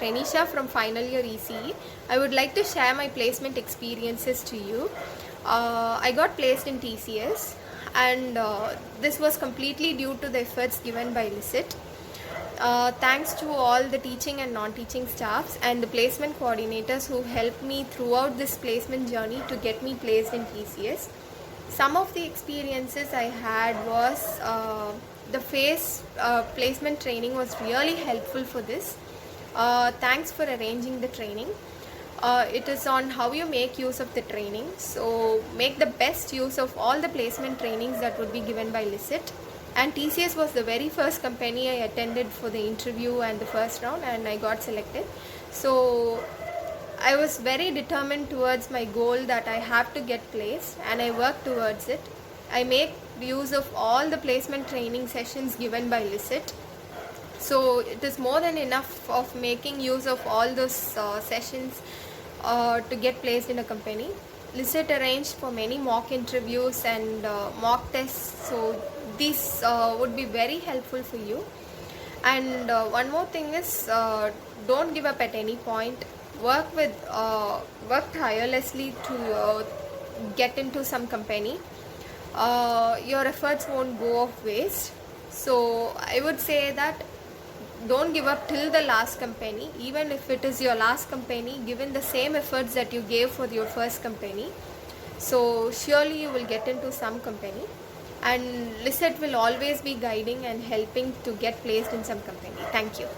Renisha from final year ECE. I would like to share my placement experiences to you. I got placed in TCS, and this was completely due to the efforts given by Licit. Thanks to all the teaching and non-teaching staffs and the placement coordinators who helped me throughout this placement journey to get me placed in TCS. Some of the experiences I had was the phase placement training was really helpful for this. Thanks for arranging the training. It is on how you make use of the training. So make the best use of all the placement trainings that would be given by Licit. And TCS was the very first company I attended for the interview and the first round, and I got selected. So I was very determined towards my goal that I have to get placed, and I work towards it. I make use of all the placement training sessions given by Licit. So it is more than enough of making use of all those sessions to get placed in a company. Licit arranged for many mock interviews and mock tests, so these would be very helpful for you. And one more thing is, don't give up at any point. Work tirelessly to get into some company. Your efforts won't go off waste. So I would say that don't give up till the last company. Even if it is your last company, given the same efforts that you gave for your first company, so surely you will get into some company, and Licit will always be guiding and helping to get placed in some company. Thank you.